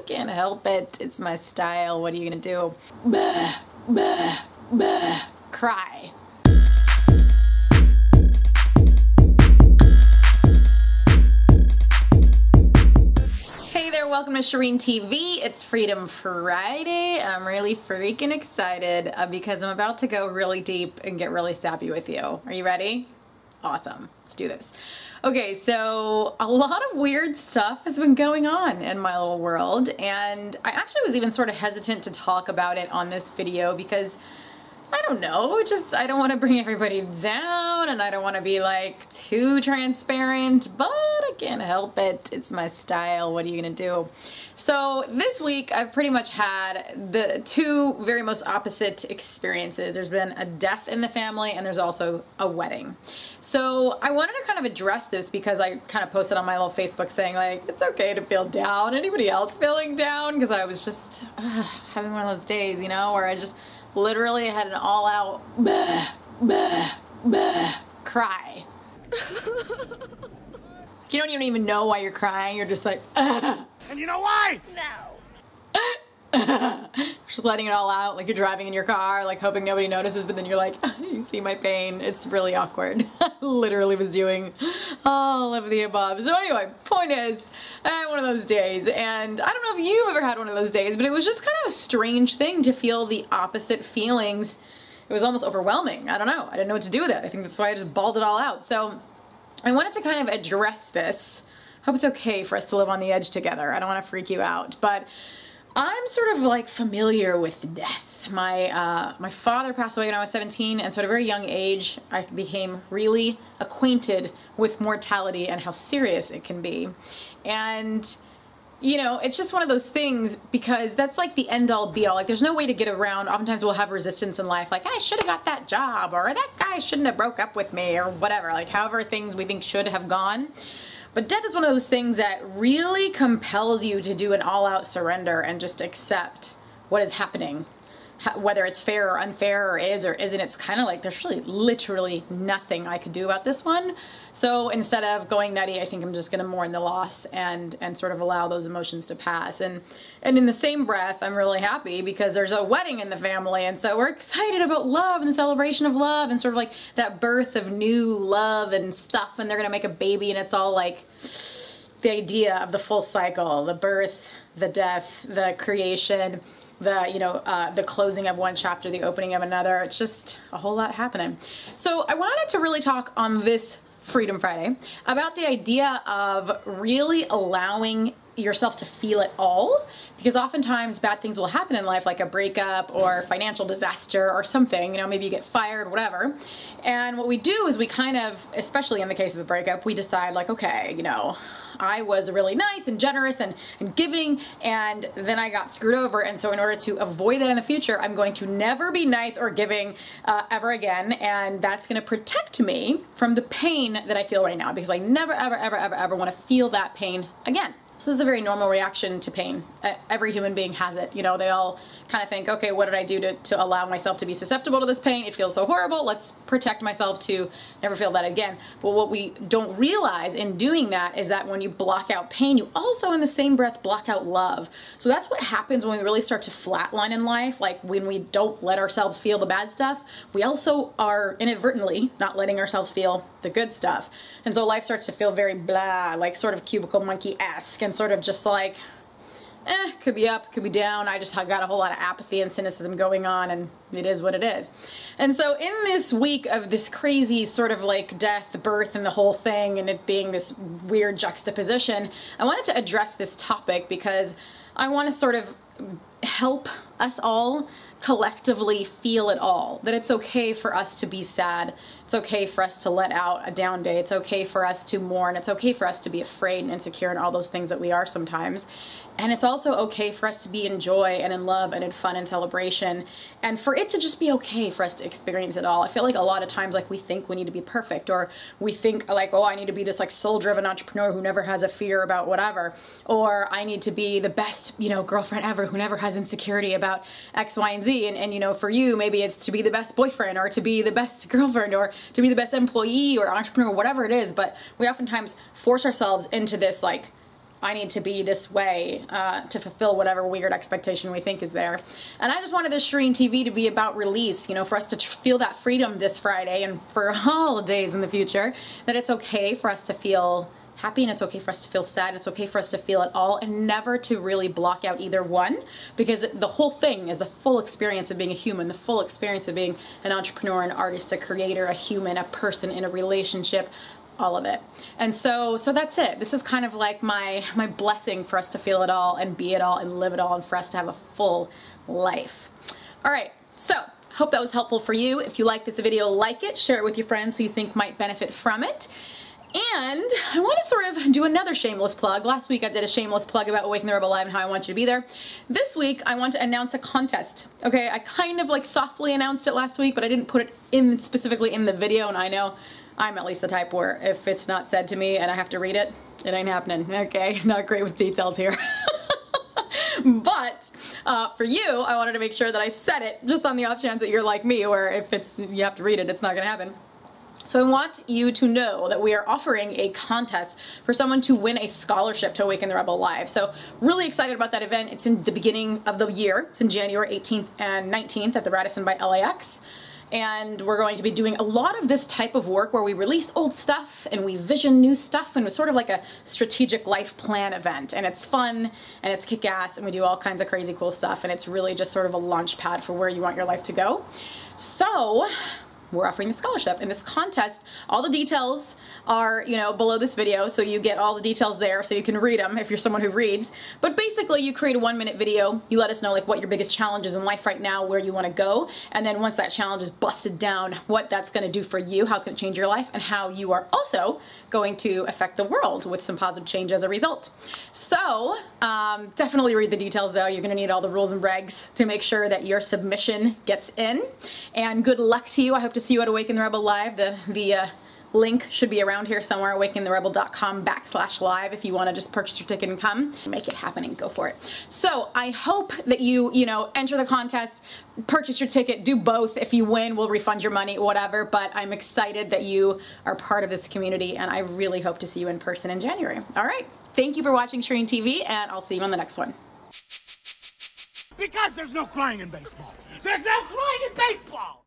I can't help it. It's my style. What are you gonna do? Bah, bah, bah. Cry. Hey there, welcome to Shireen TV. It's Freedom Friday, and I'm really freaking excited because I'm about to go really deep and get really sappy with you. Are you ready? Awesome. Let's do this. Okay, so a lot of weird stuff has been going on in my little world, and I actually was even sort of hesitant to talk about it on this video because I don't know, I don't want to bring everybody down and I don't want to be like too transparent, but I can't help it. It's my style. What are you gonna do? So this week I've pretty much had the two very most opposite experiences. There's been a death in the family and there's also a wedding. So I wanted to kind of address this because I kind of posted on my little Facebook saying like, it's okay to feel down. Anybody else feeling down? Because I was just having one of those days, you know, where I just literally had an all-out bah, bah, bah, cry. You don't even know why you're crying. You're just like, ah. And you know why? No. Just letting it all out, like you're driving in your car, like hoping nobody notices, but then you're like, you see my pain. It's really awkward. I literally was doing all of the above. So anyway, point is, I had one of those days, and I don't know if you've ever had one of those days, but it was just kind of a strange thing to feel the opposite feelings. It was almost overwhelming. I don't know. I didn't know what to do with it. I think that's why I just bawled it all out. So I wanted to kind of address this. Hope it's okay for us to live on the edge together. I don't want to freak you out, but I'm sort of like familiar with death. My father passed away when I was 17, and so at a very young age, I became really acquainted with mortality and how serious it can be. And you know, it's just one of those things because that's like the end all be all. Like there's no way to get around. Oftentimes we'll have resistance in life. Like I should have got that job, or that guy shouldn't have broke up with me, or whatever. Like however things we think should have gone. But death is one of those things that really compels you to do an all-out surrender and just accept what is happening. Whether it's fair or unfair or is or isn't, it's kind of like there's really literally nothing I could do about this one. So instead of going nutty, I think I'm just going to mourn the loss and sort of allow those emotions to pass. And in the same breath, I'm really happy because there's a wedding in the family, and so we're excited about love and the celebration of love and sort of like that birth of new love and stuff, and they're going to make a baby, and it's all like the idea of the full cycle, the birth, the death, the creation, the closing of one chapter, the opening of another. It's just a whole lot happening. So I wanted to really talk on this Freedom Friday about the idea of really allowing yourself to feel it all, because oftentimes bad things will happen in life, like a breakup or financial disaster or something, you know, maybe you get fired, whatever. And what we do is we kind of, especially in the case of a breakup, we decide like, okay, you know, I was really nice and generous and giving, and then I got screwed over, and so in order to avoid that in the future, I'm going to never be nice or giving ever again, and that's going to protect me from the pain that I feel right now, because I never, ever, ever, ever, ever want to feel that pain again. So this is a very normal reaction to pain. Every human being has it. You know, they all kind of think, okay, what did I do to allow myself to be susceptible to this pain? It feels so horrible. Let's protect myself to never feel that again. But what we don't realize in doing that is that when you block out pain, you also in the same breath block out love. So that's what happens when we really start to flatline in life. Like when we don't let ourselves feel the bad stuff, we also are inadvertently not letting ourselves feel the good stuff. And so life starts to feel very blah, like sort of cubicle monkey-esque, and sort of just like, could be up, could be down. I just got a whole lot of apathy and cynicism going on, and it is what it is. And so in this week of this crazy sort of like death, birth, and the whole thing, and it being this weird juxtaposition, I wanted to address this topic because I want to sort of help us all collectively feel it all. That it's okay for us to be sad. It's okay for us to let out a down day. It's okay for us to mourn. It's okay for us to be afraid and insecure and all those things that we are sometimes. And it's also okay for us to be in joy and in love and in fun and celebration, and for it to just be okay for us to experience it all. I feel like a lot of times, like, we think we need to be perfect, or we think like, oh, I need to be this like soul-driven entrepreneur who never has a fear about whatever, or I need to be the best, you know, girlfriend ever who never has insecurity about X, Y, and Z. And you know, for you, maybe it's to be the best boyfriend, or to be the best girlfriend, or to be the best employee or entrepreneur, whatever it is. But we oftentimes force ourselves into this like I need to be this way to fulfill whatever weird expectation we think is there. And I just wanted this Shireen TV to be about release, you know, for us to feel that freedom this Friday and for all days in the future, that it's okay for us to feel happy and it's okay for us to feel sad and it's okay for us to feel it all and never to really block out either one, because the whole thing is the full experience of being a human, the full experience of being an entrepreneur, an artist, a creator, a human, a person in a relationship, all of it. And so that's it. This is kind of like my blessing for us to feel it all and be it all and live it all and for us to have a full life. All right, so hope that was helpful for you. If you like this video, like it, share it with your friends who you think might benefit from it. And I want to sort of do another shameless plug. Last week I did a shameless plug about Awaken the Rebel Live and how I want you to be there. This week I want to announce a contest. Okay, I kind of like softly announced it last week, but I didn't put it in specifically in the video, and I know I'm at least the type where if it's not said to me and I have to read it, it ain't happening. Okay, not great with details here. But for you, I wanted to make sure that I said it just on the off chance that you're like me, where if you have to read it, it's not gonna happen. So I want you to know that we are offering a contest for someone to win a scholarship to Awaken the Rebel Live. So really excited about that event. It's in the beginning of the year. It's in January 18th and 19th at the Radisson by LAX. And we're going to be doing a lot of this type of work where we release old stuff and we vision new stuff, and it's sort of like a strategic life plan event. And it's fun and it's kick-ass and we do all kinds of crazy cool stuff, and it's really just sort of a launch pad for where you want your life to go. So we're offering the scholarship in this contest. All the details are, you know, below this video, so you get all the details there so you can read them if you're someone who reads. But basically you create a 1-minute video, you let us know like what your biggest challenge is in life right now, where you want to go, and then once that challenge is busted down, what that's going to do for you, how it's going to change your life, and how you are also going to affect the world with some positive change as a result. So definitely read the details though. You're going to need all the rules and regs to make sure that your submission gets in. And good luck to you. I hope to see you at Awaken the Rebel Live. The link should be around here somewhere, awakentherebel.com/live, if you want to just purchase your ticket and come. Make it happen and go for it. So I hope that you enter the contest, purchase your ticket, do both. If you win, we'll refund your money, whatever. But I'm excited that you are part of this community, and I really hope to see you in person in January. All right. Thank you for watching Shireen TV, and I'll see you on the next one. Because there's no crying in baseball. There's no crying in baseball!